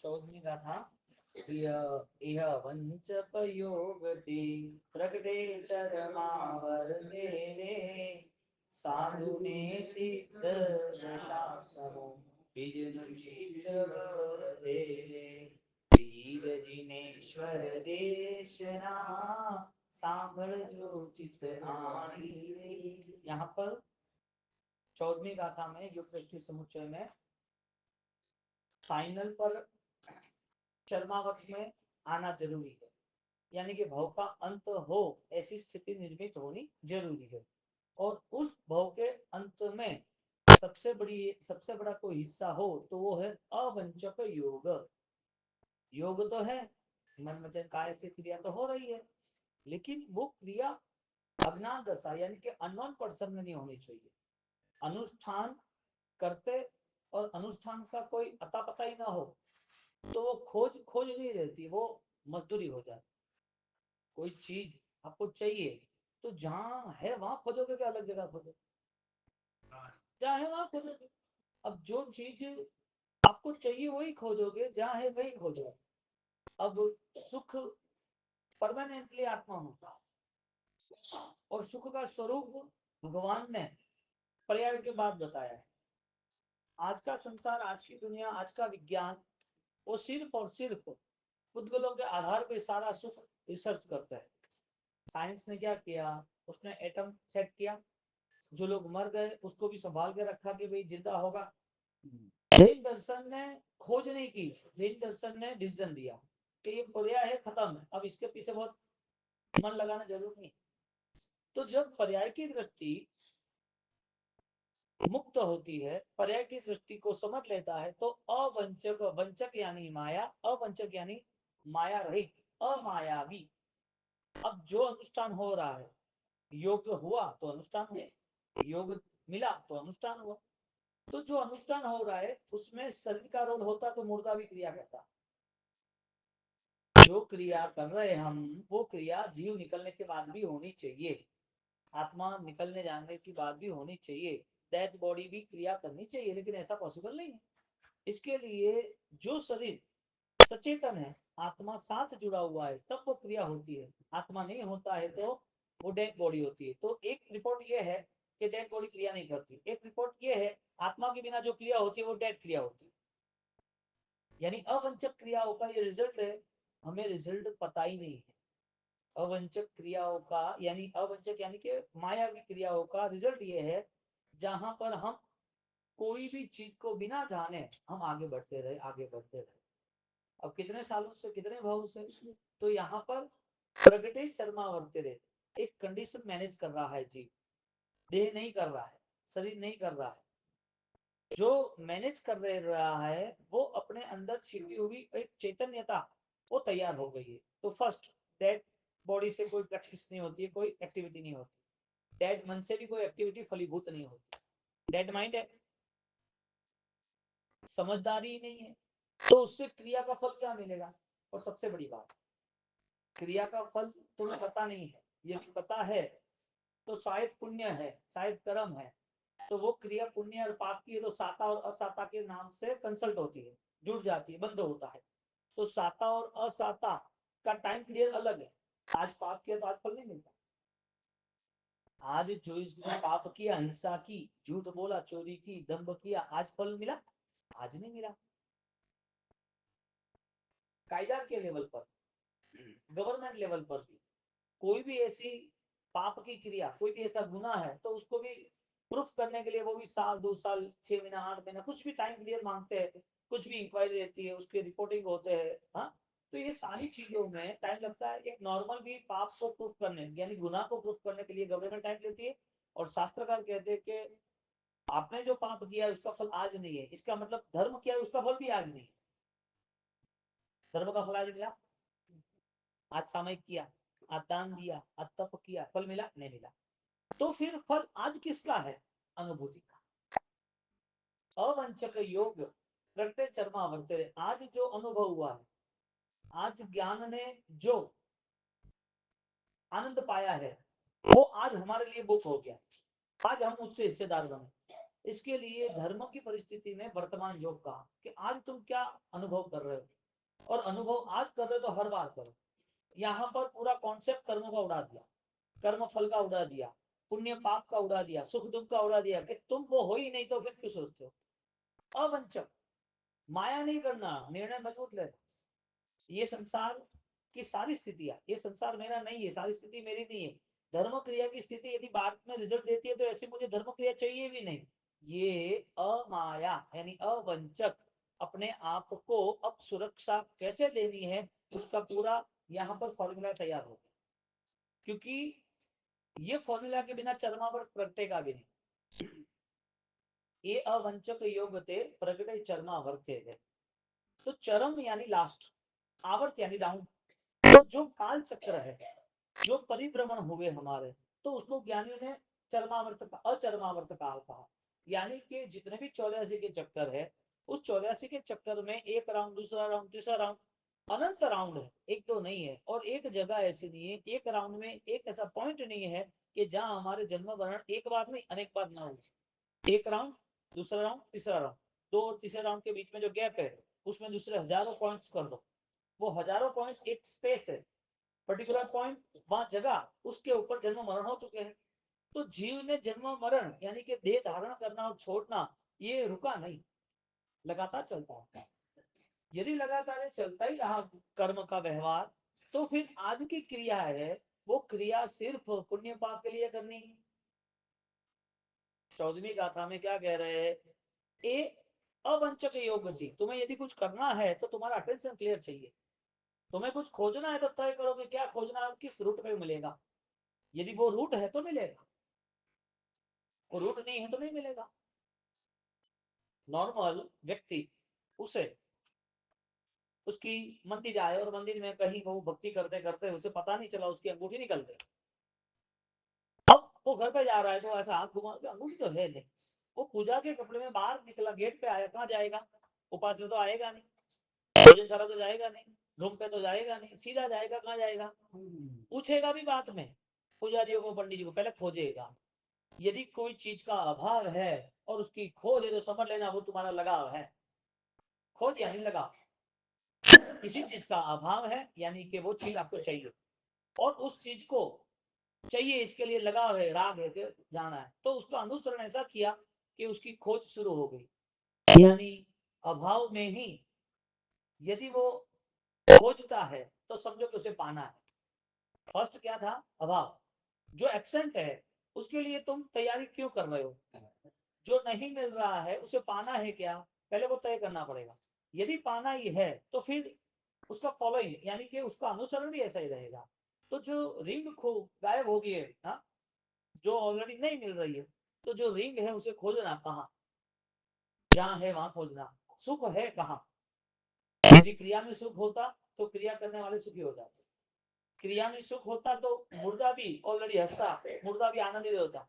14वीं गाथा। इह वंचपयोगति प्रकटे चरमावर्ते साधुने सिद्ध शास्त्रो बीज जिनेश्वर देशना सांभळजो चित आनी। यहाँ पर 14वीं गाथा में युग दृष्टि समुच्चय में फाइनल पर चरमावर्त में आना जरूरी है, यानी कि भव का अंत हो ऐसी स्थिति निर्मित होनी जरूरी है। और उस भव के अंत में सबसे बड़ा कोई हिस्सा हो तो वो है अवंचक योग। योग तो है, मन वचन काय से क्रिया तो हो रही है, लेकिन वो क्रिया अज्ञान दशा यानी कि अननोन पर्सन में नहीं होनी चाहिए। अनुष्ठान करते और अनुष्ठान का कोई अता पता ही ना हो तो वो खोज खोज नहीं रहती, वो मजदूरी हो जाती। कोई चीज आपको चाहिए तो जहां है वहां खोजोगे कि अलग जगह खोजोगे? जहां है वहां खोजोगे। अब जो चीज आपको चाहिए वही खोजोगे, जहां है वही खोजोगे। अब सुख परमानेंटली आत्मा होता है और सुख का स्वरूप भगवान ने पर्याय के बाद बताया है। आज का संसार, आज की दुनिया, आज का विज्ञान वो सिर्फ और सिर्फ पुद्गलों के आधार पे सारा सुख रिसर्च करता है। साइंस ने क्या किया, उसने एटम सेट किया, जो लोग मर गए उसको भी संभाल के रखा कि भाई जिंदा होगा। जैन दर्शन ने खोज नहीं की, जैन दर्शन ने डिसीजन दिया कि ये पर्याय है, खत्म है, अब इसके पीछे बहुत मन लगाना जरूरी नहीं। तो जब पर्याय की दृष्टि मुक्त होती है, पर्याय की दृष्टि को समझ लेता है, तो अवंचक, वंचक यानी माया, अवंचक यानी माया रहित, अमायावी। अब जो अनुष्ठान हो रहा है, योग हुआ तो अनुष्ठान हुआ, योग मिला तो अनुष्ठान हुआ। तो जो अनुष्ठान हो रहा है उसमें शरीर का रोल होता तो मुर्दा भी क्रिया करता। जो क्रिया कर रहे हैं हम, वो क्रिया जीव निकलने के बाद भी होनी चाहिए, आत्मा निकलने जाने के बाद भी होनी चाहिए, डेथ बॉडी भी क्रिया करनी चाहिए, लेकिन ऐसा पॉसिबल नहीं है। इसके लिए जो शरीर सचेतन है, आत्मा साथ जुड़ा हुआ है, तब वो क्रिया होती है। आत्मा नहीं होता है तो वो डेड बॉडी होती है। तो एक रिपोर्ट ये है कि डेड बॉडी क्रिया नहीं करती, एक रिपोर्ट ये है आत्मा के बिना जो क्रिया होती है वो डेड क्रिया होती है। यानी अवंचक क्रियाओं का ये रिजल्ट है, हमें रिजल्ट पता ही नहीं है। अवंचक क्रियाओं का यानी अवंचक यानी कि मायावी क्रियाओं का रिजल्ट ये है, जहां पर हम कोई भी चीज को बिना जाने हम आगे बढ़ते रहे, आगे बढ़ते रहे। अब कितने सालों से, कितने भाव से, तो यहाँ पर प्रगटे शर्मा वर्ते रहे, एक कंडीशन मैनेज कर रहा है जीव, देह नहीं कर रहा है, शरीर नहीं कर रहा है। जो मैनेज कर रहा है वो अपने अंदर छिपी हुई एक चैतन्यता वो तैयार हो गई है। तो फर्स्ट, डेड बॉडी से कोई प्रैक्टिस नहीं होती है, कोई एक्टिविटी नहीं होती। डेड मन से भी कोई एक्टिविटी फलीभूत नहीं होती। डेड माइंड है, समझदारी ही नहीं है, तो उससे क्रिया का फल क्या मिलेगा? और सबसे बड़ी बात, क्रिया का फल तुम्हें पता नहीं है, यदि पता है तो शायद पुण्य है, शायद कर्म है, तो वो क्रिया पुण्य और पाप की है तो साता और असाता के नाम से कंसल्ट होती है, जुड़ जाती है, बंद होता है। तो साता और असाता का टाइम पीरियड अलग है। आज पाप किया तो आज फल नहीं मिलता। आज जो इसने पाप किया, हिंसा की, झूठ बोला, चोरी की, दंभ किया, आज फल मिला? आज नहीं मिला। कायदा के लेवल पर, गवर्नमेंट लेवल पर भी कोई भी ऐसी पाप की क्रिया, कोई भी ऐसा गुना है तो उसको भी प्रूफ करने के लिए वो भी साल, 2 साल, 6 महीना, 8 महीना, कुछ भी टाइम पीरियड मांगते हैं। कुछ भी इंक्वायरी रहती है, उसकी रिपोर्टिंग होते हैं। हाँ, तो ये सारी चीजों में टाइम लगता है। एक नॉर्मल भी पाप को प्रूफ करने यानी गुना को प्रूफ करने के लिए गवर्नमेंट टाइम लेती है। और शास्त्रकार कहते हैं कि आपने जो पाप किया है उसका फल आज नहीं है, इसका मतलब धर्म किया है उसका फल भी आज नहीं है। धर्म का फल आज मिला, आज सामयिक किया, आज दान दिया, आज तप किया, फल मिला नहीं मिला। तो फिर फल आज किसका है? अनुभूति का। अवंचक योग प्रत्यय चरमा वर्ते, आज जो अनुभव हुआ है, आज ज्ञान ने जो आनंद पाया है, वो आज हमारे लिए बुक हो गया। आज हम उससे हिस्सेदार बने। इसके लिए धर्म की परिस्थिति में वर्तमान योग कहा कि आज तुम क्या अनुभव कर रहे हो, और अनुभव आज कर रहे हो तो हर बार करो। यहाँ पर पूरा कॉन्सेप्ट कर्म का उड़ा दिया, कर्म फल का उड़ा दिया, पुण्य पाप का उड़ा दिया, सुख दुख का उड़ा दिया कि तुम वो हो ही नहीं तो फिर क्यों सोचते हो। अवंचक, माया नहीं करना, निर्णय मजबूत ले। ये संसार की सारी स्थितियां, ये संसार मेरा नहीं है, सारी स्थिति मेरी नहीं है। धर्म क्रिया की स्थिति यदि बाद में रिजल्ट देती है तो ऐसे मुझे धर्म क्रिया चाहिए भी नहीं। ये अमाया यानी अवंचक अपने आप को अब सुरक्षा कैसे देनी है उसका पूरा यहाँ पर फॉर्मूला तैयार हो गया, क्योंकि ये फॉर्मूला के बिना चरमावर्त प्रगटेगा भी नहीं। ये अवंचक योगते प्रगटे चरमावर्ते है। तो चरम यानी लास्ट, आवर्त यानी राउंड। तो जो काल चक्र है, जो परिभ्रमण हुए हमारे, तो उसको ज्ञानियों ने चरमावर्त अचरमावर्त काल कहा। यानी कि जितने भी 84 के चक्कर है, उस 84 के चक्कर में एक राउंड, दूसरा राउंड, तीसरा राउंड, अनंत राउंड है, एक तो नहीं है। और एक जगह ऐसी नहीं है, एक राउंड में एक ऐसा पॉइंट नहीं है कि जहां हमारे जन्म वर्ण एक बार नहीं अनेक बार ना हो। एक राउंड, दूसरा राउंड, तीसरा राउंड, दो और तीसरे राउंड के बीच में जो गैप है उसमें दूसरे हजारों पॉइंट्स कर दो। वो हजारों पॉइंट एक स्पेस है, पर्टिकुलर पॉइंट, वहां जगह, उसके ऊपर जन्म मरण हो चुके हैं। तो जीव ने जन्म मरण यानी कि देह धारण करना और छोड़ना ये रुका नहीं, लगातार चलता है। यदि लगातार चलता ही रहा कर्म का व्यवहार, तो फिर आज की क्रिया है वो क्रिया सिर्फ पुण्य पाप के लिए करनी है। 14वीं गाथा में क्या कह रहे हैं, ए अवंचक योग जी, तुम्हें यदि कुछ करना है तो तुम्हारा अटेंशन क्लियर चाहिए। तुम्हें कुछ खोजना है तो तय करो कि क्या खोजना है, किस रूट पे मिलेगा। यदि वो रूट है तो मिलेगा, वो रूट नहीं है तो नहीं मिलेगा। नॉर्मल व्यक्ति उसे उसकी मंदिर आए और मंदिर में कहीं वो भक्ति करते करते उसे पता नहीं चला उसकी अंगूठी निकल गई। अब वो घर पे जा रहा है तो ऐसा हाथ घुमा, अंगूठी तो है नहीं। वो पूजा के कपड़े में बाहर निकला, गेट पे आया, कहाँ जाएगा, उपास में तो आएगा नहीं, भोजनशाला तो जाएगा नहीं, रूम पे तो जाएगा नहीं, सीधा जाएगा, कहाँ जाएगा, पूछेगा भी बाद में पुजारियों को, पंडित जी को, पहले खोजेगा। यदि कोई चीज का अभाव है और उसकी खोज है तो समझ लेना वो तुम्हारा लगाव है। खोज यानी लगाव, किसी चीज का अभाव है यानी कि वो चीज आपको चाहिए, और उस चीज को चाहिए इसके लिए लगाव है, राग है कि जाना है, तो उसका अनुसरण ऐसा किया कि उसकी खोज शुरू हो गई। यानी अभाव में ही यदि वो खोजता है तो समझो कि उसे पाना है। फर्स्ट क्या था, अभाव। जो एब्सेंट है उसके लिए तुम तैयारी क्यों कर रहे हो, जो नहीं मिल रहा है उसे पाना है क्या, पहले वो तय करना पड़ेगा। यदि पाना ही है तो फिर उसका फॉलोइंग यानी कि उसका अनुसरण भी ऐसा ही रहेगा। तो जो रिंग खो गायब हो गई है ना, जो ऑलरेडी नहीं मिल रही है, तो जो रिंग है उसे खोजना कहाँ, जहां है वहां खोजना। सुख है कहाँ, यदि क्रिया में सुख होता तो क्रिया करने वाले सुखी हो जाते, क्रिया में सुख होता तो मुर्दा भी ऑलरेडी हंसता, मुर्दा भी आनंदित होता।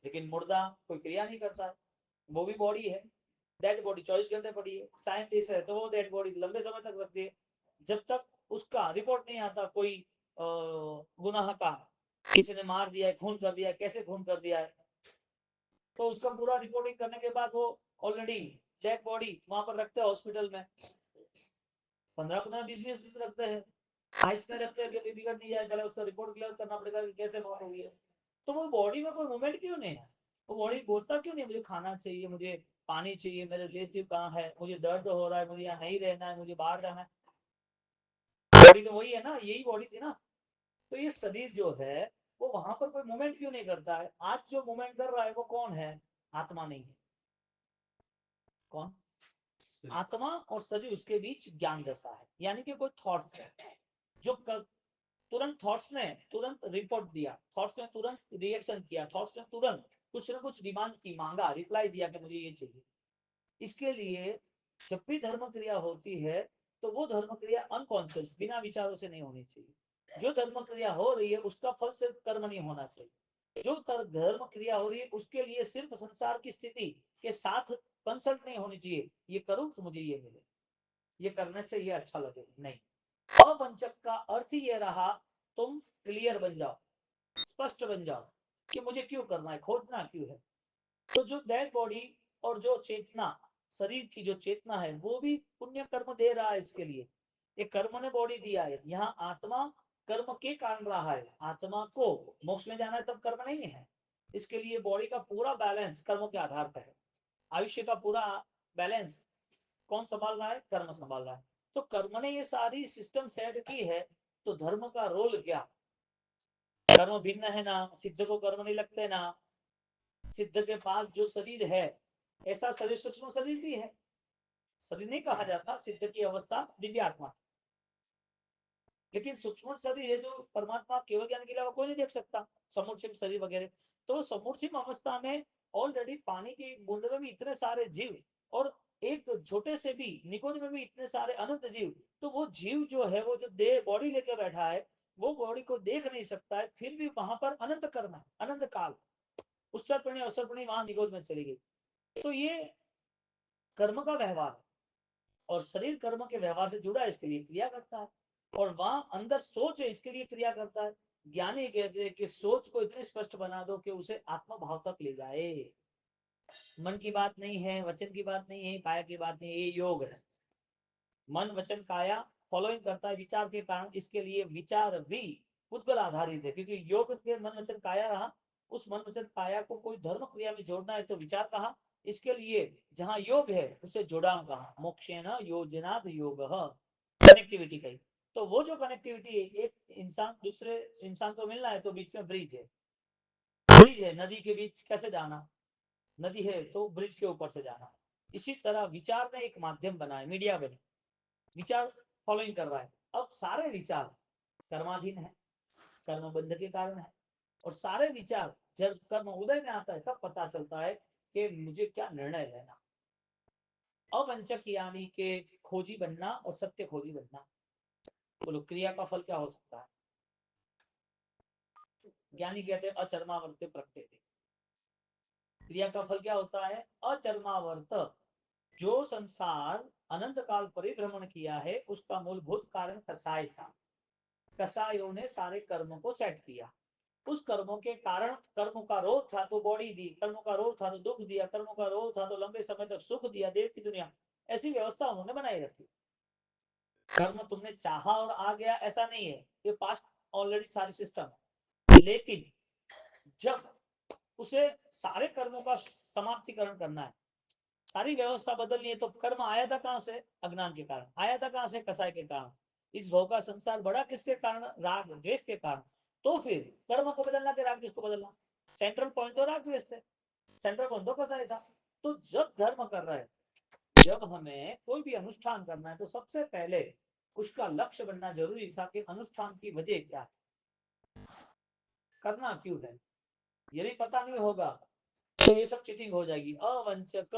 लेकिन मुर्दा कोई क्रिया नहीं करता है, वो भी बॉडी है, डेड बॉडी 24 घंटे पड़ी है। साइंटिस्ट है तो वो डेड बॉडी लंबे समय तक रखती है, जब तक उसका रिपोर्ट नहीं आता कोई गुनाह का, किसी ने मार दिया है, खून कर दिया है, कैसे खून कर दिया है, तो उसका पूरा रिपोर्टिंग करने के बाद वो ऑलरेडी डेड बॉडी वहां पर रखते हैं हॉस्पिटल में। 15-15 20-20 दिन रखते हैं, आइस में रखते हैं कि बिगड़ नहीं जाए, पहले उसका रिपोर्ट क्लियर करना पड़ेगा कि कैसे मौत हुई है। तो वो बॉडी में कोई मूवमेंट क्यों नहीं है, वो बॉडी बोलता क्यों नहीं मुझे खाना चाहिए, मुझे पानी चाहिए, मेरे रिलेटिव कहाँ है, मुझे दर्द हो रहा है, मुझे यहाँ नहीं रहना है, मुझे बाहर जाना है। बॉडी तो वही है ना, यही बॉडी थी ना। तो ये शरीर जो है वो वहां पर कोई मूवमेंट क्यों नहीं करता है। आज जो मूवमेंट कर रहा है वो कौन है, आत्मा नहीं है। कौन, आत्मा और शरीर, उसके बीच ज्ञान दशा है, यानी कि कोई थॉट्स है जो तुरंत थॉट्स ने तुरंत रिपोर्ट दिया, थॉट्स ने तुरंत रिएक्शन किया, थॉट्स ने तुरंत कुछ ना कुछ डिमांड की, मांगा, रिप्लाई दिया कि मुझे ये चाहिए। इसके लिए जब भी धर्म क्रिया होती है तो वो धर्म क्रिया अनकॉन्शियस बिना विचारों से नहीं होनी चाहिए। जो धर्म क्रिया हो रही है उसका फल सिर्फ कर्म नहीं होना चाहिए। जो धर्म क्रिया हो रही है उसके लिए सिर्फ संसार की स्थिति के साथ कंसल्ट नहीं होनी चाहिए, ये करूं तो मुझे ये मिले, ये करने से ये अच्छा लगे, नहीं। अवंचक का अर्थ ही ये रहा, तुम क्लियर बन जाओ, स्पष्ट बन जाओ कि मुझे क्यों करना है, खोजना क्यों है। तो जो डेड बॉडी और जो चेतना, शरीर की जो चेतना है, वो भी पुण्य कर्म दे रहा है इसके लिए। ये कर्म ने बॉडी दिया है, यहाँ आत्मा कर्म के कारण रहा है। आत्मा को मोक्ष में जाना है तब कर्म नहीं है। इसके लिए बॉडी का पूरा बैलेंस कर्मों के आधार पर है। आयुष्य का पूरा बैलेंस कौन संभाल रहा है? कर्म संभाल रहा है। तो कर्म ने ये सारी सिस्टम सेट की है, तो धर्म का रोल क्या? कर्म भिन्न है ना, सिद्ध को कर्म नहीं लगते ना। सिद्ध के पास जो शरीर है, ऐसा शरीर सूक्ष्म शरीर भी है। शरीर नहीं कहा जाता, सिद्ध की अवस्था दिव्य आत्मा। लेकिन सूक्ष्म शरीर है जो परमात्मा केवल ज्ञान के अलावा कोई नहीं देख सकता, समूर्छिम शरीर वगैरह। तो समूर्छिम अवस्था में ऑलरेडी पानी की बूंद में भी इतने सारे जीव, और एक छोटे से भी निकुंज में भी इतने सारे अनंत जीव। तो वो जीव जो है, वो जो देह बॉडी लेकर बैठा है, वो बॉडी को देख नहीं सकता है, फिर भी वहां पर अनंत कर्म है, अनंत काल। उत्सर्पणी अवसर्पणी वहां निगोद में चली गई। तो ये कर्म का व्यवहार है, और शरीर कर्म के व्यवहार से जुड़ा है, इसके लिए क्रिया करता है। और वहां अंदर सोच है, इसके लिए क्रिया करता है। ज्ञानी कहते हैं कि सोच को इतने स्पष्ट बना दो कि उसे आत्मा भाव तक ले जाए। मन की बात नहीं है, वचन की बात नहीं है, काया की बात नहीं है, ये योग है। मन वचन काया फॉलोइंग करता है विचार के कारण। इसके लिए विचार भी पुद्गल आधारित है, क्योंकि योग के मन वचन काया रहा। उस मन वचन काया को कोई धर्म क्रिया में जोड़ना है तो विचार कहा। इसके लिए जहां योग है उसे जोड़ान कहा। मोक्षेण योजनाद योग, कनेक्टिविटी कही। तो वो जो कनेक्टिविटी है, एक इंसान दूसरे इंसान को मिलना है तो बीच में ब्रिज है। ब्रिज है, नदी के बीच कैसे जाना, नदी है तो ब्रिज के ऊपर से जाना। इसी तरह विचार ने एक माध्यम बनाया, मीडिया बनी, विचार फॉलोइंग कर रहा है। अब सारे विचार कर्माधीन है, कर्म बंध के कारण है। और सारे विचार जब कर्म उदय में आता है तब पता चलता है कि मुझे क्या निर्णय लेना। अवंचक यानी के खोजी बनना और सत्य खोजी बनना। बोलो क्रिया का फल क्या हो सकता है? ज्ञानी कहते हैं अचर्मावर्त प्रकृति। क्रिया का फल क्या होता है? अचर्मावर्त। जो संसार अनंत काल परिभ्रमण किया है, उसका मूलभूत कारण कसाय था। कसायों ने सारे कर्मों को सेट किया। उस कर्मों के कारण, कर्मों का रोध था तो बॉडी दी, कर्मों का रोध था तो दुख दिया, कर्मों का रोध था तो लंबे समय तक सुख दिया, देव की दुनिया। ऐसी व्यवस्था उन्होंने बनाई रखी। कर्म तुमने चाहा और आ गया ऐसा नहीं है, ये पास्ट ऑलरेडी सारी सिस्टम है। लेकिन जब उसे सारे कर्मों का समाप्तिकरण करना है, सारी व्यवस्था बदलनी है, तो कर्म आया था कहां से? अज्ञान के कारण आया था। कहां से? कसाय के कारण। इस भव का संसार बड़ा किसके कारण? राग द्वेष के कारण। तो फिर कर्म को बदलना के राग द्वेष को बदलना। सेंट्रल पॉइंट तो राग द्वेष थे, सेंट्रल पॉइंट तो कसाय था। तो जब धर्म कर रहे हैं, जब हमें कोई भी अनुष्ठान करना है, तो सबसे पहले उसका लक्ष्य बनना जरूरी था कि अनुष्ठान की वजह क्या है, करना क्यों है। यदि पता नहीं होगा तो ये सब चीटिंग हो जाएगी। अवंचक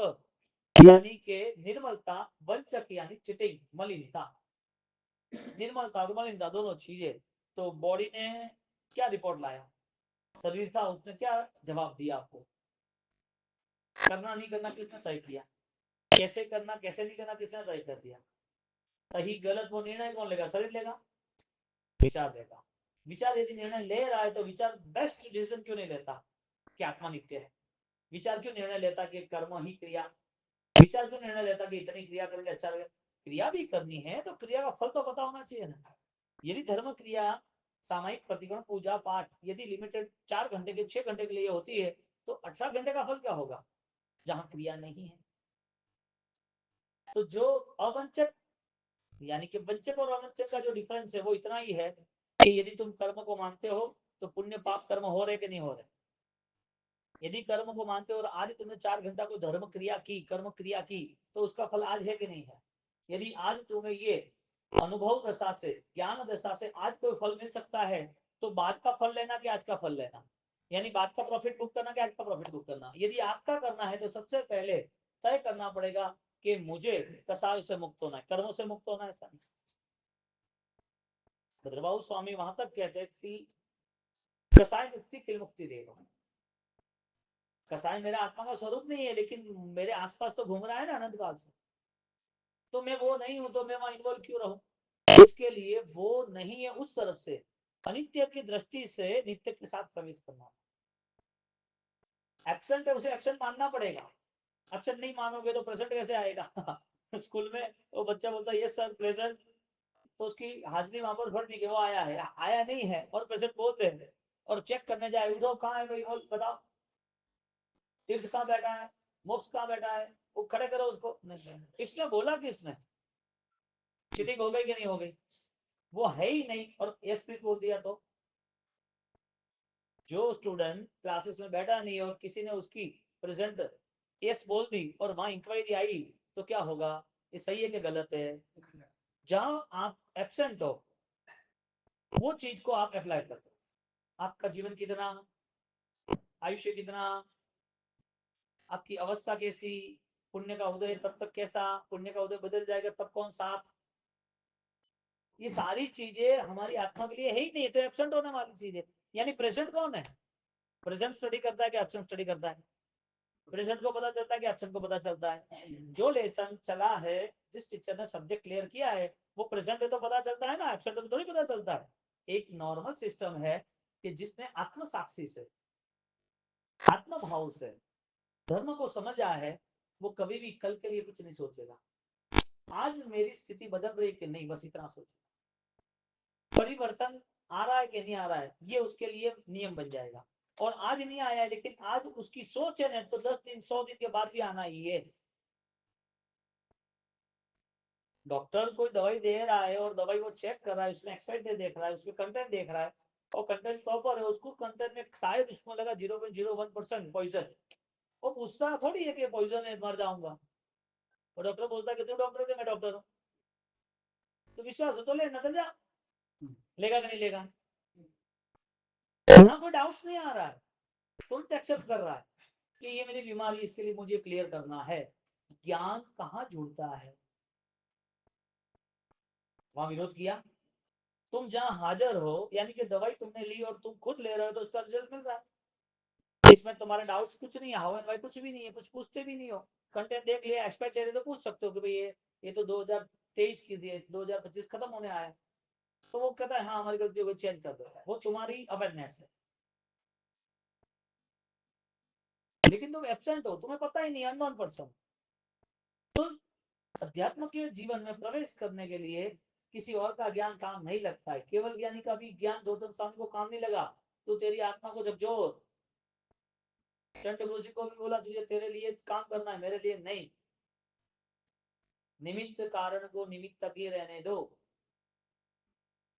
यानी के निर्मलता, वंचक यानी चिटिंग, मलिनता। निर्मलता और मलिनता दोनों चीजें। तो बॉडी ने क्या रिपोर्ट लाया? शरीर था, उसने क्या जवाब दिया आपको? करना नहीं करना किसने तय किया? कैसे करना कैसे नहीं करना किसने तय कर दिया? सही गलत वो निर्णय कौन लेगा? शरीर लेगा, विचार लेगा। विचार यदि निर्णय ले रहा है तो विचार बेस्ट डिसीजन क्यों नहीं लेता कि आत्मा नित्य है? विचार क्यों निर्णय लेता कि कर्म ही क्रिया? विचार क्यों निर्णय लेता कि इतनी क्रिया करेंगे अच्छा लगेगा? क्रिया भी करनी है तो क्रिया का फल तो पता होना चाहिए ना। यदि धर्म क्रिया, सामायिक प्रतिक्रमण, पूजा पाठ यदि लिमिटेड 4 घंटे के 6 घंटे के लिए होती है, तो 18 घंटे का फल क्या होगा जहां क्रिया नहीं है? तो जो अवंचक यानी कि वंचक और अवंचक का जो डिफरेंस है वो इतना ही है कि यदि तुम कर्म को मानते हो तो पुण्य पाप कर्म हो रहे कि नहीं हो रहे। यदि कर्म को मानते हो और आज तुमने 4 घंटा को धर्म क्रिया की, कर्म क्रिया की, तो उसका फल आज है कि नहीं है? यदि आज तुम्हें ये अनुभव दशा से, ज्ञान दशा से आज कोई फल मिल सकता है, तो बाद का फल लेना कि आज का फल लेना? यानी बाद का प्रॉफिट बुक करना कि आज का प्रॉफिट बुक करना? यदि आपका करना है तो सबसे पहले तय करना पड़ेगा कि मुझे कसाय से मुक्त होना है, कर्मों से मुक्त होना है। ऐसा नहीं। भद्रबाहु स्वामी वहां तक कहते हैं कि कसाय मुक्ति किल मुक्ति देगा। कसाय मेरा आत्मा का स्वरूप नहीं है, लेकिन मेरे आसपास तो घूम रहा है ना अनंत काल से। तो मैं वो नहीं हूं, तो मैं वहां इन्वॉल्व क्यों रहूं? इसके लिए वो नहीं है, उस तरफ से अनित्य की दृष्टि से नित्य के साथ प्रवेश करना। एब्सेंट है उसे एब्सेंट मानना पड़ेगा। एब्सेंट नहीं मानोगे तो प्रेजेंट कैसे आएगा? स्कूल में वो बच्चा बोलता है यस सर प्रेजेंट, तो उसकी हाजिरी वहां पर भर दी कि वो आया है, आया नहीं है और प्रेजेंट बोलते हैं, और चेक करने जाए उधर कहाँ है भाई, बोल बताओ तीर्थ कहाँ बैठा है, मोक्ष कहाँ बैठा है, वो खड़े करो उसको। नहीं, इसने बोला किसने? चीटिंग हो गई कि नहीं हो गई? वो है ही नहीं और यस प्लीज बोल दिया तो। जो स्टूडेंट क्लासेस में बैठा नहीं और किसी ने उसकी प्रेजेंट यस बोल दी और वहां इंक्वायरी आई, तो क्या होगा? ये सही है कि गलत है? जहां आप एब्सेंट हो वो चीज को आप अप्लाई करते हो। आपका जीवन कितना, आयुष्य कितना, आपकी अवस्था कैसी, पुण्य का उदय तब तक कैसा, पुण्य का उदय बदल जाएगा तब कौन साथ, ये सारी चीजें हमारी आत्मा के लिए है ही नहीं, तो एब्सेंट होने वाली चीज है। यानी प्रेजेंट कौन है? प्रेजेंट स्टडी करता है कि एब्सेंट स्टडी करता है? प्रेजेंट को पता चलता है कि एब्सेंट को पता चलता है? जो लेसन चला है, जिस टीचर ने सब्जेक्ट क्लियर किया है, वो प्रेजेंट है तो पता चलता है ना, एब्सेंट तो थोड़ी पता चलता है। एक नॉर्मल सिस्टम है कि जिसने आत्म साक्षी से, आत्म भाव से धर्म को समझा है, वो कभी भी कल के लिए कुछ नहीं सोचेगा। आज मेरी स्थिति बदल रही है कि नहीं, बस इतना सोचेगा। परिवर्तन आ रहा है कि नहीं आ रहा है, ये उसके लिए नियम बन जाएगा। और आज नहीं आया है लेकिन आज उसकी सोच है ना, तो 10 दिन 100 दिन के बाद भी आना ही है। डॉक्टर कोई दवाई दे रहा है और दवाई वो चेक कर रहा है, उसमें एक्सपायरी डेट देख रहा है, उसमें कंटेंट देख रहा है, और कंटेंट प्रॉपर है, उसको कंटेंट में शायद उसमें लगा 0.01% पॉइजन, वो पूछता थोड़ी है कि पॉइजन है मर जाऊंगा। और डॉक्टर बोलता है कि तू डॉक्टर है, मैं डॉक्टर हूँ, तो विश्वास है तो ले, न जा, लेगा कि नहीं लेगा? यहाँ कोई डाउट नहीं आ रहा है, तुरंत एक्सेप्ट कर रहा है कि ये मेरी बीमारी, इसके लिए मुझे क्लियर करना है। ज्ञान कहाँ जुड़ता है? वहां विरोध किया। तुम जहां हाजिर हो, यानी कि दवाई तुमने ली और तुम खुद ले रहे हो, तो उसका रिजल्ट मिल रहा है। इसमें तुम्हारे डाउट्स कुछ नहीं है, हाउ एंड व्हाई कुछ भी नहीं है, कुछ पूछते भी नहीं हो। कंटेंट देख लिया, एक्सपेक्ट दे रहे तो पूछ सकते हो कि भाई ये तो 2023 की थी, 2025 खत्म होने आया, तो वो कहता है हाँ हमारी गलती हो गई, चेंज कर दो, वो तुम्हारी अवेयरनेस है। लेकिन तुम एब्सेंट हो, तुम्हें पता ही नहीं, अननोन पर्सन। तो अध्यात्म के जीवन में प्रवेश करने के लिए किसी और का ज्ञान काम नहीं लगता है। केवल ज्ञानी का भी ज्ञान दो इंसान को काम नहीं लगा, तो तेरी आत्मा को जब जो चंड गुरु जी को भी बोला तुझे तेरे लिए काम करना है, मेरे लिए नहीं। निमित्त कारण को निमित्त तक ही रहने दो,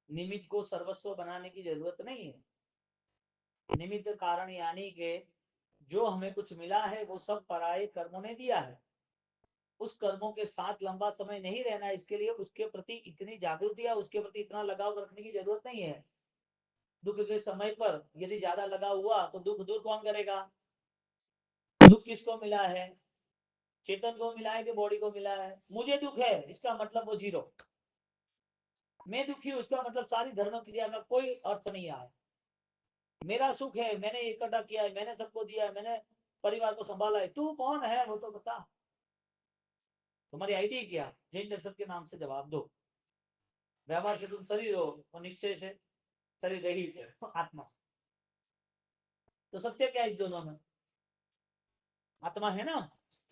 निमित्त को सर्वस्व बनाने की जरूरत नहीं है। निमित्त कारण यानी के जो हमें कुछ मिला है वो सब पराये कर्मों ने दिया है। उस कर्मों के साथ लंबा समय नहीं रहना, इसके लिए उसके प्रति इतनी जागृति या उसके प्रति इतना लगाव रखने की जरूरत नहीं है। दुख के समय पर यदि ज्यादा लगाव हुआ तो दुख दूर कौन करेगा? दुख किसको मिला है? चेतन को मिला है कि बॉडी को मिला है? मुझे दुख है इसका मतलब वो जीरो, मैं दुखी हूं उसका मतलब सारी धर्म क्रिया का कोई अर्थ नहीं आया। मेरा सुख है, मैंने इकट्ठा किया है, मैंने सबको दिया है, मैंने परिवार को संभाला है, तू कौन है वो तो बता। तुम्हारी आईडी क्या? जैन दर्शन के नाम से जवाब दो। व्यवहार से तुम शरीर हो और निश्चय से शरीर रहित है आत्मा। तो सत्य क्या है इस दोनों में? आत्मा है ना।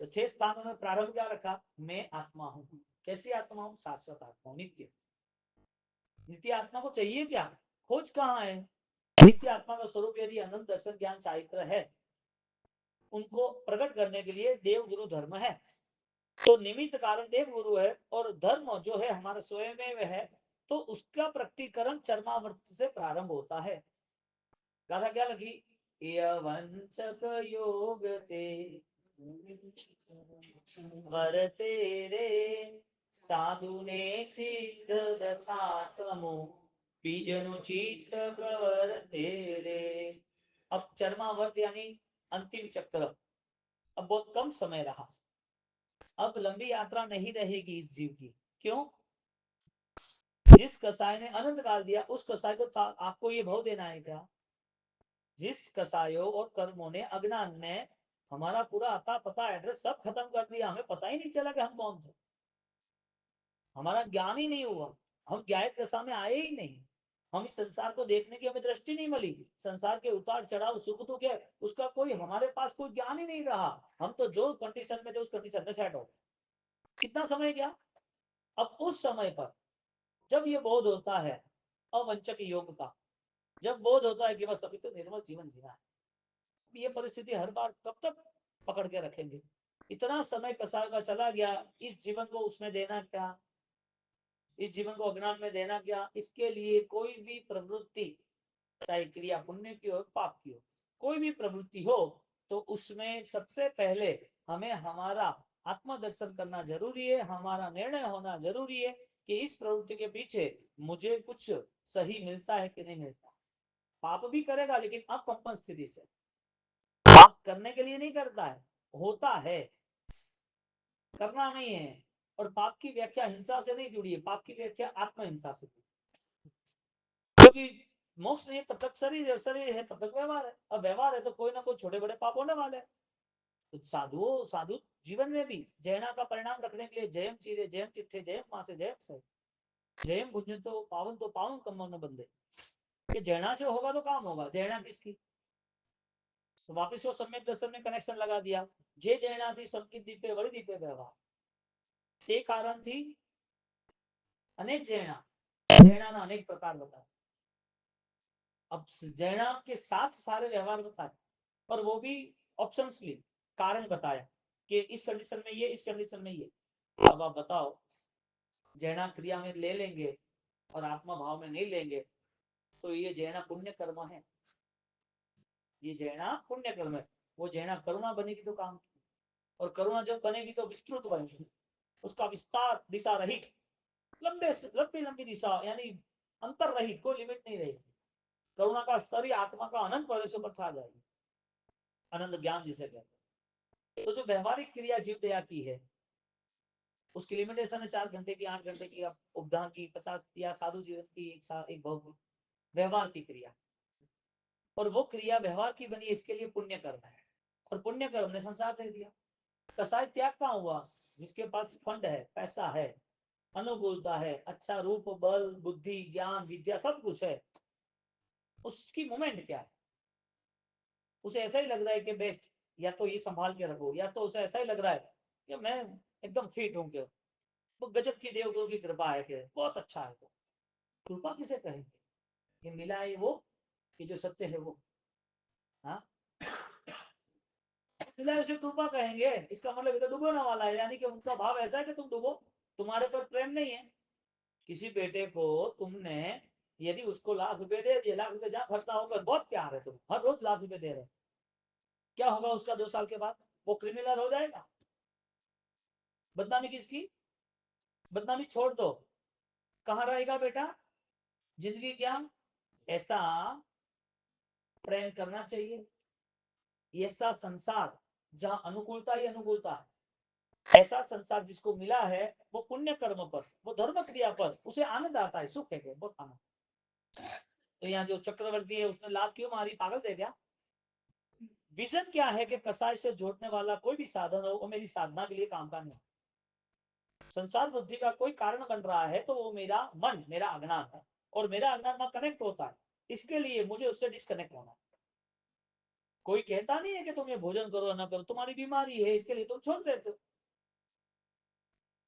तो 6 स्थानों में प्रारंभ क्या रखा? मैं आत्मा हूं। कैसी आत्मा हूं? शाश्वत आत्मा हूं, नित्य। नित्य आत्मा को चाहिए क्या? खोज कहाँ है? नित्य आत्मा का स्वरूप यदि अनंत दर्शन ज्ञान चारित्र है, उनको प्रकट करने के लिए देव गुरु धर्म है। तो निमित्त कारण देव गुरु है और धर्म जो है हमारा स्वयं में है, तो उसका प्रकटीकरण चरमावर्त से प्रारंभ होता है। गाथा क्या लगी? यवंचक योग ते वर तेरे साधु ने सिद्ध दशा समो बीजनु चित्त प्रवर तेरे। अब चरमावर्त यानी अंतिम चक्र, अब बहुत कम समय रहा, अब लंबी यात्रा नहीं रहेगी इस जीव की। क्यों? जिस कसाई ने अनंत काल दिया उस कसाई को आपको ये भाव देना है क्या? जिस कसायों और कर्मों ने अज्ञान में हमारा पूरा आता पता एड्रेस सब खत्म कर दिया, हमें पता ही नहीं चला कि हम कौन थे, हमारा ज्ञान ही नहीं हुआ, हम ज्ञात दशा में आए ही नहीं, हम इस संसार को देखने की हमें दृष्टि नहीं मिली, संसार के उतार चढ़ाव सुख दुख है उसका कोई हमारे पास कोई ज्ञान ही नहीं रहा। हम तो जो कंडीशन में थे उस कंडीशन में सेट हो। कितना समय गया। अब उस समय पर जब ये बोध होता है अवंचक योग का, जब बोध होता है कि बस अभी तो निर्मल जीवन जीना है, ये परिस्थिति हर बार कब तक पकड़ के रखेंगे। इतना समय कसार का चला गया, इस जीवन को उसमें देना क्या, इस जीवन को अज्ञान में देना क्या। इसके लिए कोई भी प्रवृत्ति, चाहे क्रिया पुण्य की हो पाप की हो, कोई भी प्रवृत्ति हो तो उसमें सबसे पहले हमें हमारा आत्मदर्शन करना जरूरी है, हमारा निर्णय होना जरूरी है कि इस प्रवृत्ति के पीछे मुझे कुछ सही मिलता है कि नहीं मिलता। पाप भी करेगा लेकिन अकंपन स्थिति से, पाप करने के लिए नहीं करता है, होता है, करना नहीं है। और पाप की व्याख्या हिंसा से नहीं जुड़ी है, पाप की व्याख्या आत्महिंसा से, क्योंकि मोक्ष नहीं है तब तक शरीर है, शरीर है तब तक व्यवहार है, अब व्यवहार है तो कोई ना कोई छोटे बड़े पाप होने वाले हैं। तो साधु जीवन में भी जैना का परिणाम रखने के लिए जयम चीरे जयम चिट्ठे जयम मासे जयम से, जयम भुजन तो पावन कम न बंदे, कि जैना से होगा तो काम होगा। जैना किसकी, तो वापिस वो सम्यक दर्शन में कनेक्शन लगा दिया। जे जैना थी सबकी दीपे बड़ी दीपे व्यवहार, ते कारण थी अनेक जैना, जैना ना अनेक प्रकार बताए। अब जैना के साथ सारे व्यवहार बताए और वो भी ऑप्शंसली कारण बताया कि इस कंडीशन में ये, इस कंडीशन में ये। अब आप बताओ, जैना क्रिया में ले लेंगे और आत्मा भाव में नहीं लेंगे तो ये जैना पुण्य कर्म है, ये जैना पुण्य कर्म है। वो जैना करुणा बनेगी तो काम की, और करुणा जब बनेगी तो विस्तृत बनेगी, उसका विस्तार दिशा रहित, लंबे लंबी लंबी दिशा, यानी अंतर रहित, कोई लिमिट नहीं रहेगी। करुणा का स्तर ही आत्मा का अनंत प्रदेशों पर छा जाएगी, अनंत ज्ञान जिसे कहते हैं। तो जो व्यवहारिक क्रिया जीव दया की है उसकी लिमिटेशन है 4 घंटे की, 8 घंटे की, उपदान की, 50 या साधु जीवन की एक बहुत व्यवहार की क्रिया, और वो क्रिया व्यवहार की बनी, इसके लिए पुण्य कर्म है, और पुण्य कर्म ने संसार दे दिया। कसाय त्याग कहाँ हुआ, जिसके पास फंड है, पैसा है, अनुकूलता है, अच्छा रूप बल बुद्धि ज्ञान विद्या सब कुछ है, उसकी मोमेंट क्या है, उसे ऐसा ही लग रहा है कि बेस्ट, या तो ये संभाल के रखो, या तो उसे ऐसा ही लग रहा है कि मैं एकदम फिट हूँ, क्यों वो गजब की देवगुरु की कृपा है कि बहुत अच्छा है। तो कृपा किसे कहेंगे, ये मिला है वो कि जो सत्य है वो, हाँ मिला उसे कृपा कहेंगे, इसका मतलब तो डूबोने वाला है, यानी कि उनका भाव ऐसा है कि तुम डूबो, तुम्हारे पर प्रेम नहीं है। किसी बेटे को तुमने यदि उसको लाख रुपए दे दिए, लाख रुपए जहाँ खर्चा होगा, बहुत प्यार है, तुम हर रोज लाख रुपए दे रहे, क्या होगा उसका 2 साल के बाद, वो क्रिमिनल हो जाएगा। बदनामी किसकी, बदनामी छोड़ दो, कहाँ रहेगा बेटा, जिंदगी क्या, ऐसा प्रेम करना चाहिए, ऐसा संसार जहाँ अनुकूलता ही अनुकूलता है, ऐसा संसार जिसको मिला है वो पुण्य कर्म पर, वो धर्म क्रिया पर उसे आनंद आता है, सुख है, बहुत आनंद। तो यहाँ जो चक्रवर्ती है उसने लात क्यों मारी, पागल थे क्या। विजन क्या है कि कसाई से जोड़ने वाला कोई भी साधन हो वो मेरी साधना के लिए काम का नहीं, संसार बुद्धि का कोई कारण बन रहा है तो वो मेरा मन, मेरा अज्ञान है, और मेरा अज्ञान में कनेक्ट होता है, इसके लिए मुझे उससे डिस्कनेक्ट होना है। कोई कहता नहीं है कि तुम ये भोजन करो ना करो, तुम्हारी बीमारी है इसके लिए तुम छोड़ देते हो,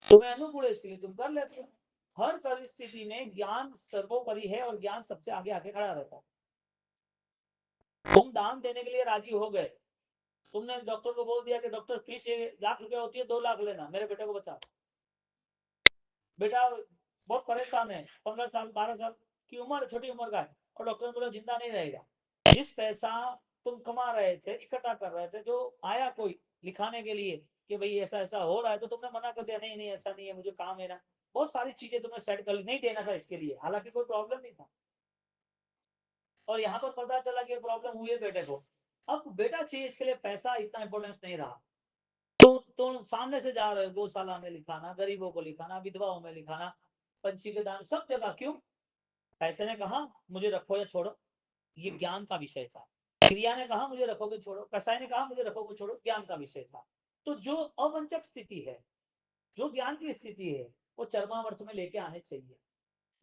तुम्हें अनुकूल है इसके लिए तुम कर लेते हो। हर परिस्थिति में ज्ञान सर्वोपरि है और ज्ञान सबसे आगे आके खड़ा रहता है। तुम दान देने के लिए राजी हो गए, तुमने डॉक्टर को बोल दिया कि डॉक्टर फीस 1,00,000 रुपया होती है, 2 लाख लेना, मेरे बेटे को बचा। बेटा बहुत परेशान है, 15 साल 12 साल की उम्र, छोटी उम्र का है, और डॉक्टर ने बोला जिंदा नहीं रहेगा। जिस पैसा तुम कमा रहे थे, इकट्ठा कर रहे थे, जो आया कोई लिखाने के लिए कि भाई ऐसा ऐसा हो रहा है, तो तुमने मना कर दिया, नहीं नहीं ऐसा नहीं है, मुझे काम है ना, बहुत सारी चीजें तुमने सेट कर ली, नहीं देना था इसके लिए, हालांकि कोई प्रॉब्लम नहीं था। और यहाँ पर पता चला कि प्रॉब्लम हुई है बेटे को। अब बेटा चाहिए, इसके लिए पैसा इतना इंपॉर्टेंस नहीं रहा। तो सामने से जा रहे हो, गौशाला में लिखाना, गरीबों को लिखाना, विधवाओं में लिखाना, पंछी के दान, सब जगह क्यों, पैसे ने कहा मुझे रखो या छोड़ो, ये ज्ञान का विषय था। क्रिया ने कहा मुझे रखोगे छोड़ो, कसाई ने कहा मुझे रखोगे छोड़ो, ज्ञान का विषय था। तो जो अवंचक स्थिति है, जो ज्ञान की स्थिति है, वो चरमावर्त में लेके आने चाहिए।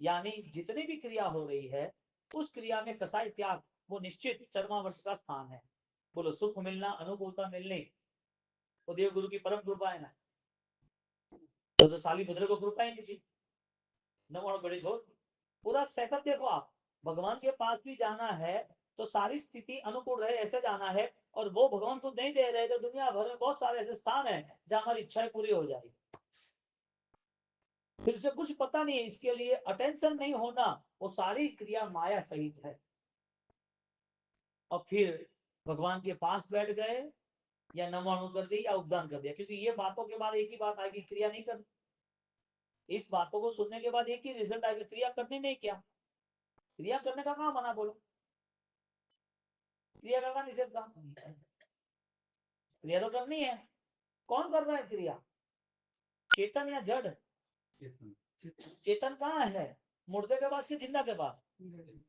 यानी जितनी भी क्रिया हो रही है उस क्रिया में कसाई त्याग वो निश्चित चरमावर्त का स्थान है। बोलो सुख मिलना, अनुकूलता मिलनी, वो देव गुरु की परम कृपा है ना। तो साली भद्र को कृपा ही नहीं थी, न बड़े जोर। पूरा सेटअप देखो आप, भगवान के पास भी जाना है तो सारी स्थिति अनुकूल रहे ऐसे जाना है, और वो भगवान को नहीं दे रहे तो दुनिया भर में बहुत सारे ऐसे स्थान है जहां हमारी इच्छाएं पूरी हो जाएगी। फिर से कुछ पता नहीं है, इसके लिए अटेंशन नहीं होना, वो सारी क्रिया माया सहित है। और फिर भगवान के पास बैठ गए या नमन कर दी या उपदान कर दिया, क्योंकि ये बातों के बाद एक ही बात आएगी, क्रिया नहीं करनी। इस बातों को सुनने के बाद एक ही रिजल्ट आएगा, क्रिया करनी नहीं। क्या क्रिया करने का कहाँ मना, बोलो। क्रिया का निषेध कहा, क्रिया तो करनी है। कौन कर रहा है क्रिया, चेतन या जड़? चेतन कहाँ है, मुर्दे के पास कि जिंदा के पास?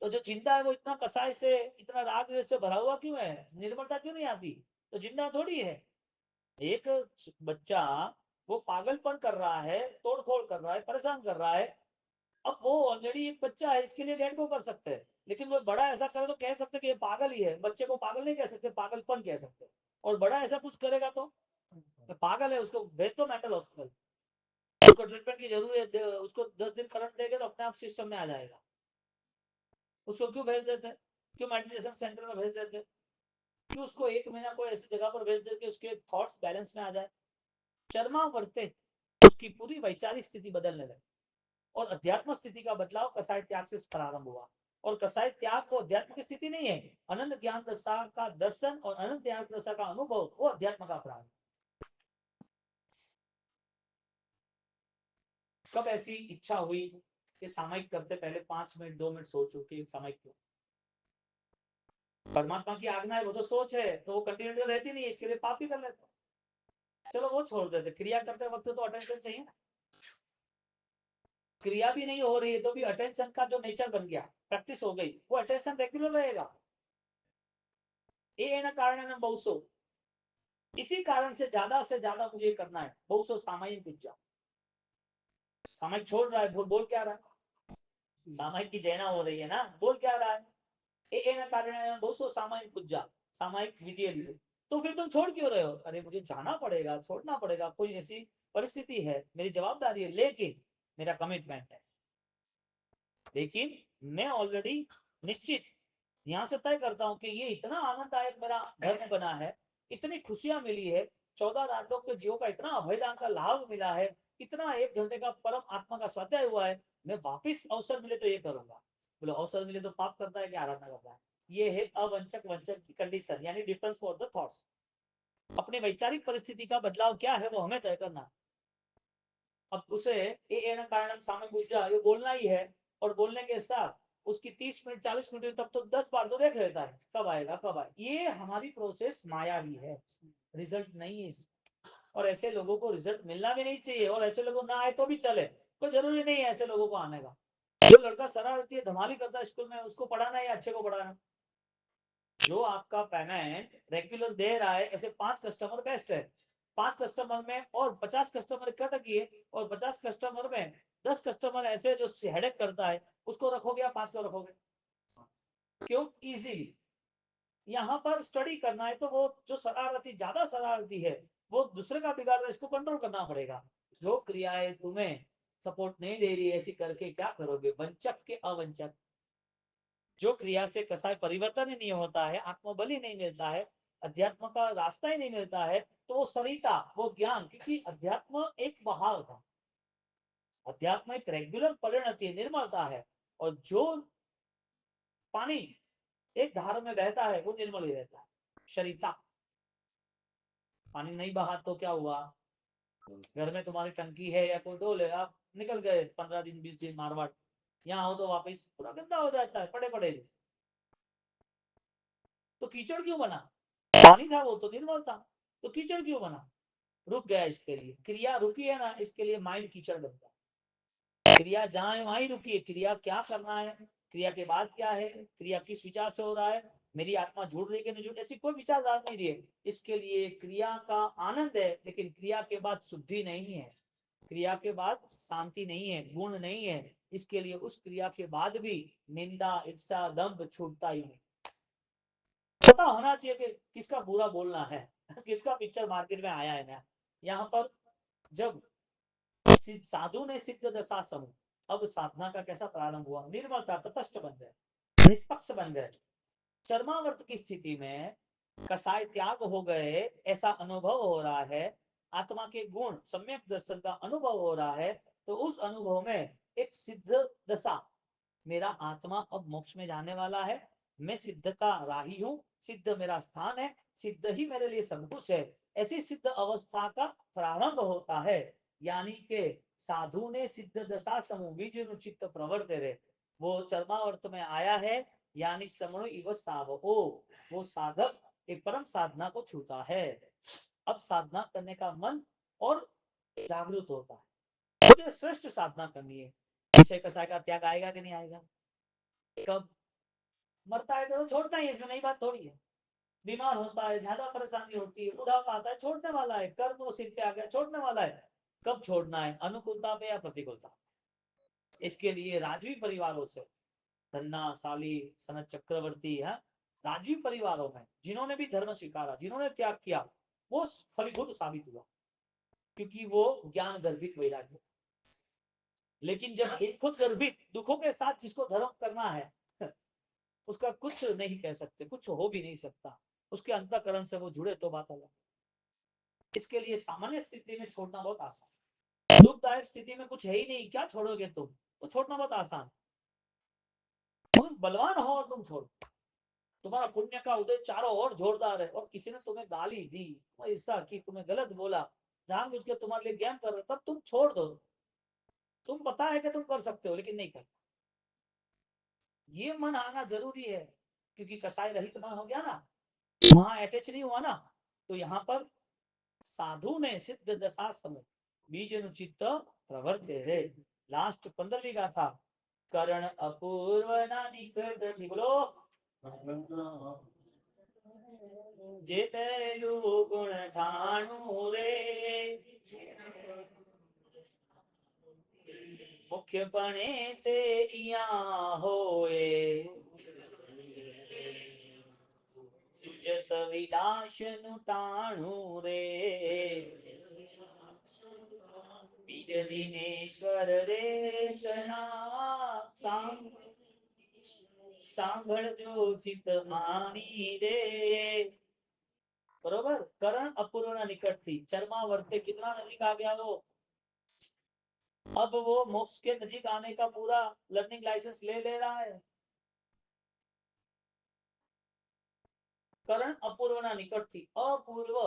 तो जो जिंदा है वो इतना कसाई से, इतना राग द्वेष से भरा हुआ क्यों है, निर्मलता क्यों नहीं आती? तो जिंदा थोड़ी है। एक बच्चा वो पागलपन कर रहा है, तोड़फोड़ कर रहा है, परेशान कर रहा है। अब वो ऑलरेडी एक बच्चा है, इसके लिए डैड को कर सकते हैं, लेकिन वो बड़ा ऐसा करे तो कह सकते कि ये पागल ही है। बच्चे को पागल नहीं कह सकते, पागलपन कह सकते। और बड़ा ऐसा कुछ करेगा तो पागल है, उसको भेज दो मेंटल हॉस्पिटल। उसको ट्रीटमेंट की जरूरत है, उसको 10 दिन करंट देंगे तो अपने आप सिस्टम में आ जाएगा। उसको क्यों भेज देते, क्यों मेडिटेशन सेंटर में भेज देते, क्यों उसको 1 महीना कोई ऐसी जगह पर भेज देते उसके थॉट्स बैलेंस में आ जाए। चरमा बढ़ते उसकी पूरी वैचारिक स्थिति बदलने लगी, और अध्यात्म स्थिति का बदलाव कसाय त्याग से प्रारंभ हुआ। और कसाय त्याग वो अध्यात्म की स्थिति नहीं है, अनंत ज्ञान दशा का दर्शन और अनंत ज्ञान दशा का अनुभव वो अध्यात्म का प्रारंभ। कब ऐसी इच्छा हुई कि सामयिक करते पहले 5 मिनट 2 मिनट सोचो कि सामयिक क्यों? परमात्मा की आज्ञा है, वो तो सोच है, तो वो कंटिन्यू रहती नहीं है, इसके लिए पाप भी कर लेते। चलो वो छोड़ देते, क्रिया करते वक्त तो अटेंशन चाहिए ना। क्रिया भी नहीं हो रही है तो भी अटेंशन का जो नेचर बन गया, प्रैक्टिस हो गई, वो अटेंशन रेगुलर रहेगा। ये ना कारण बहुसो, इसी कारण से ज्यादा मुझे करना है। बहुसो सामायिक पूजा, सामायिक छोड़ रहा है, बोल क्या रहा है, सामायिक की जैना हो रही है ना, बोल क्या रहा है, ये ना कारण बहुसो सामायिक पूजा, सामायिक विधि। तो फिर तुम छोड़ क्यों रहे हो? अरे मुझे जाना पड़ेगा, छोड़ना पड़ेगा, कोई ऐसी परिस्थिति है, मेरी जवाबदारी है, लेकिन मेरा कमिटमेंट है। लेकिन मैं ऑलरेडी निश्चित यहाँ से तय करता हूँ कि ये इतना आनंददायक मेरा धर्म बना है, इतनी खुशियां मिली है, 14 राजलोक के जीवों का इतना अभयदान का लाभ मिला है, इतना 1 घंटे का परम आत्मा का स्वाध्याय हुआ है, मैं वापिस अवसर मिले तो ये करूंगा। बोलो अवसर मिले तो पाप करता है कि आराधना करता है? ये है अवंचक वंचक की कंडीशन, यानी डिफरेंस फॉर द थॉट्स। अपने वैचारिक परिस्थिति का बदलाव क्या है वो हमें तय करना। अब उसे ये कारण सामने पूछा, ये बोलना ही है, और बोलने के साथ उसकी 30 मिनट 40 मिनट तब तो 10 बार तो देख लेता है, कब आएगा कब आए, ये हमारी प्रोसेस माया ही है, रिजल्ट नहीं है। और ऐसे लोगों को रिजल्ट मिलना भी नहीं चाहिए, और ऐसे लोगों ना आए तो भी चले, कोई जरूरी नहीं है ऐसे लोगों को आने का। जो लड़का शरारती है, धमाली करता है स्कूल में, उसको पढ़ाना या अच्छे को पढ़ाना? जो आपका पेमेंट रेगुलर दे रहा है, ऐसे 5 कस्टमर बेस्ट है। 5 कस्टमर में और 50 कस्टमर कट किए, और 50 कस्टमर में 10 कस्टमर ऐसे जो हेडेक करता है, उसको रखोगे या 5 को रखोगे? क्यों? इजीली यहाँ पर स्टडी करना है, तो वो जो शरारती, ज्यादा शरारती है, वो दूसरे का बिगाड़ रहा है, इसको कंट्रोल करना पड़ेगा। जो क्रियाएं तुम्हें सपोर्ट नहीं दे रही, ऐसी करके क्या करोगे? वंचक के अवंचक। जो क्रिया से कसाय परिवर्तन ही नहीं होता है, आत्मबल ही नहीं मिलता है, अध्यात्म का रास्ता ही नहीं मिलता है, तो वो सरिता, वो ज्ञान, क्योंकि अध्यात्म एक बहाव था, अध्यात्म एक रेगुलर परिणति निर्मलता है। और जो पानी एक धार में बहता है वो निर्मल ही रहता है, शरीता। पानी नहीं बहा तो क्या हुआ? घर में तुम्हारी टंकी है या कोई डोल है, आप निकल गए 15 दिन 20 दिन मारवाड़, यहाँ हो तो वापिस पूरा गंदा हो जाता है, पड़े पड़े। तो कीचड़ क्यों बना? पानी था वो तो निर्मल था, तो कीचड़ क्यों बना? रुक गया। इसके लिए क्रिया रुकी है ना, इसके लिए माइंड कीचड़ बन गया। क्रिया जहां है वहीं रुकी है, क्रिया क्या करना है, क्रिया के बाद क्या है, क्रिया किस विचार से हो रहा है, मेरी आत्मा जुड़ रही है कि नहीं जुड़, ऐसी कोई विचारधारा नहीं रही है। इसके लिए क्रिया का आनंद है, लेकिन क्रिया के बाद शुद्धि नहीं है। क्रिया के बाद शांति नहीं है, गुण नहीं है, इसके लिए उस क्रिया के बाद भी निंदा, ईर्षा, दंभ छूटता ही नहीं। पता होना चाहिए कि किसका बुरा बोलना है, किसका पिक्चर मार्केट में आया है ना। यहाँ पर जब साधु ने सिद्ध दशा समूह, अब साधना का कैसा प्रारंभ हुआ, निर्मलता, तटस्थ बन गए, निष्पक्ष बन गए। चरमावर्त की स्थिति में कसाय त्याग हो गए, ऐसा अनुभव हो रहा है, आत्मा के गुण सम्यक दर्शन का अनुभव हो रहा है। तो उस अनुभव में एक सिद्ध दशा, मेरा आत्मा अब मोक्ष में जाने वाला है, मैं सिद्ध का राही हूँ, सिद्ध मेरा स्थान है, सिद्ध ही मेरे लिए सब कुछ है, ऐसी सिद्ध अवस्था का प्रारंभ होता है। यानी के साधु ने सिद्ध दशा समूह बीज चित्त प्रवर्ते रे, वो चरमावर्त में आया है, यानी समण इव सावको, वो साधक एक परम साधना को छूता है। अब साधना करने का मन और जागृत होता है, मुझे श्रेष्ठ साधना करनी है। विषय कसाय का त्याग आएगा कि नहीं आएगा? कब? मरता है तो छोड़ना ही, इसमें नई बात थोड़ी है। बीमार होता है, ज्यादा परेशानी होती है, बुढ़ापा आता है, छोड़ने वाला है, कर्म सिर पे आ गया, छोड़ने वाला है। कब छोड़ना है, अनुकूलता पे या प्रतिकूलता? इसके लिए राजवी परिवारों से धन्ना, साली, सनत चक्रवर्ती है, राजवी परिवारों में जिन्होंने भी धर्म स्वीकारा, जिन्होंने त्याग किया, वो फलीभूत साबित हुआ, क्योंकि वो ज्ञान गर्भित वैराग्य। लेकिन जब खुद गर्भित दुखों के साथ जिसको धर्म करना है, उसका कुछ नहीं कह सकते, कुछ हो भी नहीं सकता, उसके अंतःकरण से वो जुड़े तो बात अलग। इसके लिए सामान्य स्थिति में छोड़ना बहुत आसान, दुखदायक स्थिति में कुछ है ही नहीं, क्या छोड़ोगे तुम, तो छोड़ना बहुत आसान। तुम बलवान हो और तुम छोड़ो, तुम्हारा पुण्य का उदय चारों ओर जोरदार है, और किसी ने तुम्हें गाली दी, ऐसा कि तुम्हें गलत बोला, जानबूझ के तुम्हारे लिए गेम कर रहे, तब तुम छोड़ दो। तुम पता है कि तुम कर सकते हो लेकिन नहीं कर, ये मन आना जरूरी है, क्योंकि कसाई रहित मन हो गया ना, वहां अटैच नहीं हुआ ना। तो यहाँ पर साधु ने सिद्ध दशा समय बीज अनुचित प्रवर्ते रे, लास्ट 15वीं गाथा, करण अपूर्व ना निकट बोलो, जेते गुण ठाणु रे, मुख्यपणे ते इया होए, जस विलास नु टाणु रे, बीज जिनेश्वर रे सना सांभळजो चित मानी रे। बरोबर, करण अपूर्ण निकट थी, चरमावर्ते कितना नजीक आ गया वो, अब वो मोक्ष के नजीक आने का पूरा लर्निंग लाइसेंस ले रहा है। करण अपूर्वना निकट थी, अपूर्व,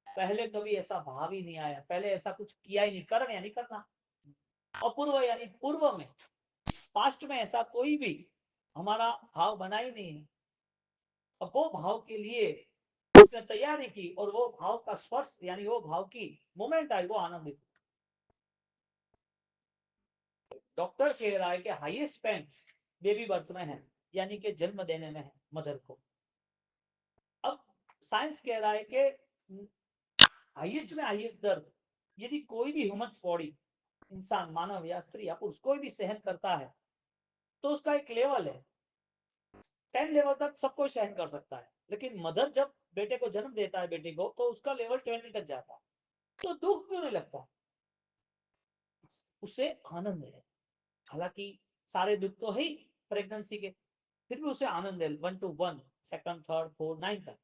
पहले कभी ऐसा भाव ही नहीं आया, पहले ऐसा कुछ किया ही नहीं, करण यानी करना, अपूर्व यानी पूर्व में, पास्ट में ऐसा कोई भी हमारा भाव बना ही नहीं है। अब वो भाव के लिए उसने तैयारी की, और वो भाव का स्पर्श यानी वो भाव की मोमेंट आई, वो आनंदित। डॉक्टर कह रहा है कि हाईएस्ट पेन बेबी बर्थ में है, यानी कि जन्म देने में है मदर को। अब साइंस कह रहा है कि हाईएस्ट में हाईएस्ट दर्द यदि कोई भी ह्यूमन बॉडी, इंसान, मानव या स्त्री या पुरुष कोई भी सहन करता है, तो उसका एक लेवल है, 10 लेवल तक सबको सहन कर सकता है। लेकिन मदर जब बेटे को जन्म देता है, बेटी को, तो उसका लेवल 20 तक जाता है। तो दुख क्यों नहीं लगता, उसे आनंद है। हालांकि सारे दुख तो है ही प्रेगनेंसी के, फिर भी उसे आनंद है। 1 to 1, सेकंड, थर्ड, फोर्थ, 9 तक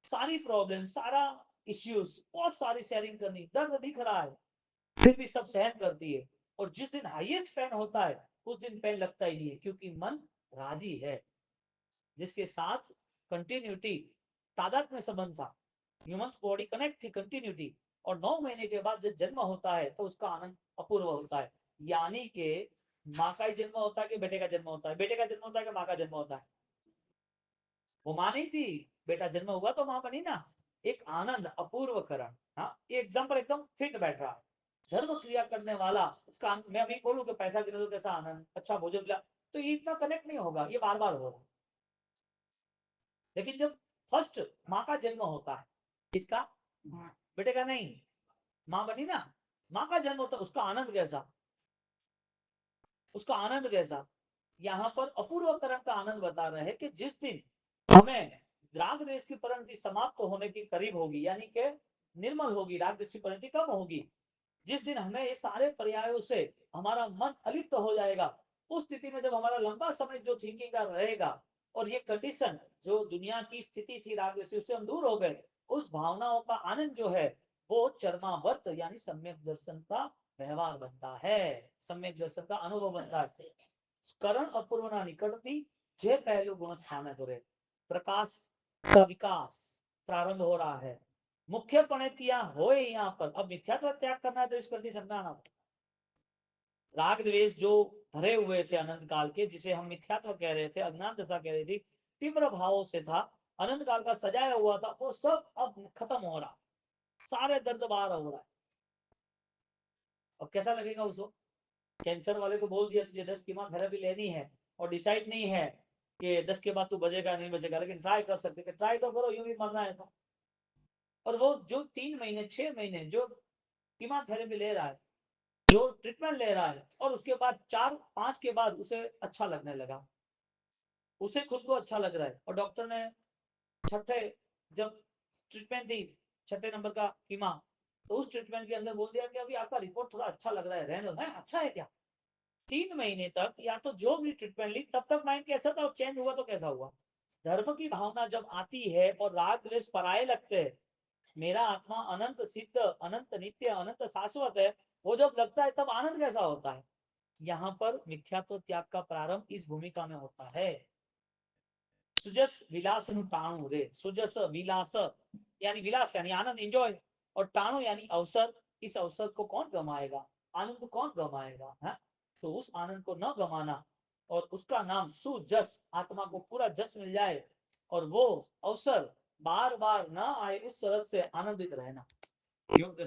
सारी प्रॉब्लम, सारा इश्यूज, बहुत सारी शेयरिंग करनी, दर्द दिख रहा है, फिर भी सब सहन करती है। और जिस दिन हाईएस्ट पेन होता है, उस दिन पेन लगता ही नहीं है, क्योंकि मन राजी है, जिसके साथ कंटिन्यूटी, तादाद में संबंध था, ह्यूमन बॉडी कनेक्ट थी, कंटिन्यूटी। और 9 महीने के बाद जब जन्म होता है, तो उसका आनंद अपूर्व होता है। यानी कि माँ का ही जन्म होता है कि बेटे का जन्म होता है, बेटे का जन्म होता है कि माँ का जन्म होता है? वो माँ नहीं थी, बेटा जन्म हुआ तो माँ बनी ना। एक आनंद अपूर्व करण, हाँ, ये एग्जाम्पल एकदम फिट बैठ रहा है। धर्म क्रिया करने वाला, उसका मैं अभी बोलूं कि पैसा गिने तो कैसा आनंद, अच्छा भोजन मिला, तो ये इतना कनेक्ट नहीं होगा, ये बार बार हो रहा है। लेकिन जब फर्स्ट माँ का जन्म होता है, किसका? बेटे का नहीं, माँ बनी ना, माँ का जन्म होता, उसका आनंद कैसा, उसका आनंद कैसा। यहाँ पर अपूर्वकरण का आनंद बता रहे हैं कि जिस दिन हमें राग देश की परिणति समाप्त होने की करीब होगी, यानी कि निर्मल होगी, राग देश की परिणति कब होगी, जिस दिन हमें ये सारे पर्यायों से हमारा मन अलिप्त हो जाएगा, उस स्थिति में जब हमारा लंबा समय जो थिंकिंग का रहेगा और ये कंडीशन जो दुनिया की स्थिति थी राग देश उससे हम दूर हो गए, उस भावनाओं का आनंद जो है वो चरमावर्त यानी सम्यक दर्शन का व्यवहार बनता है, सम्यक दर्शन का अनुभव बनता है। करण अपूर्वना निकटती जे पहलू गुण स्थान करे, प्रकाश का विकास प्रारंभ हो रहा है। मुख्य पणितिया हो यहाँ पर, अब मिथ्यात्व त्याग करना है तो इस प्रति समझाना, राग द्वेष जो भरे हुए थे अनंत काल के, जिसे हम मिथ्यात्व कह रहे थे, अज्ञान दशा कह रही थी, तीव्र भावों से था, अनंत काल का सजाया हुआ था, वो सब अब खत्म हो रहा, सारे दर्द बाहर हो रहा है। अब कैसा लगेगा उसको, कैंसर वाले को बोल दिया तुझे 10 कीमोथेरेपी लेनी है और डिसाइड नहीं है कि 10 के बाद तू बचेगा नहीं बचेगा, लेकिन ट्राई कर सकते, ट्राई तो करो, यूं भी मरना है तो। और वो जो 3 महीने 6 महीने जो कीमोथेरेपी ले रहा है, जो ट्रीटमेंट ले रहा है, और उसके बाद 4-5 के बाद उसे अच्छा लगने लगा, उसे खुद को अच्छा लग रहा है, और डॉक्टर ने छठे जब ट्रीटमेंट दी, छठे नंबर का कीमा, तो उस ट्रीटमेंट के अंदर बोल दिया कि अभी आपका रिपोर्ट थोड़ा अच्छा लग रहा है, रहने दो। है अच्छा है क्या? 3 महीने तक या तो जो भी ट्रीटमेंट ली तब तक माइंड कैसा था, चेंज हुआ तो कैसा हुआ। धर्म की भावना जब आती है और राग द्वेष पराये लगते हैं, मेरा आत्मा अनंत सिद्ध अनंत नित्य अनंत शाश्वत है, वो जब लगता है तब आनंद कैसा होता है। यहाँ पर मिथ्यात्व त्याग का प्रारंभ इस भूमिका में होता है। सुजस विलास टाणु रे, सुजस विलास यानी विलास यानी आनंद एंजॉय, और टाणु यानी अवसर, इस अवसर को कौन गमाएगा, आनंद कौन गमाएगा है? तो उस आनंद को न गमाना, और उसका नाम सुजस, आत्मा को पूरा जस मिल जाए और वो अवसर बार बार न आए, उस तरह से आनंदित रहना। योग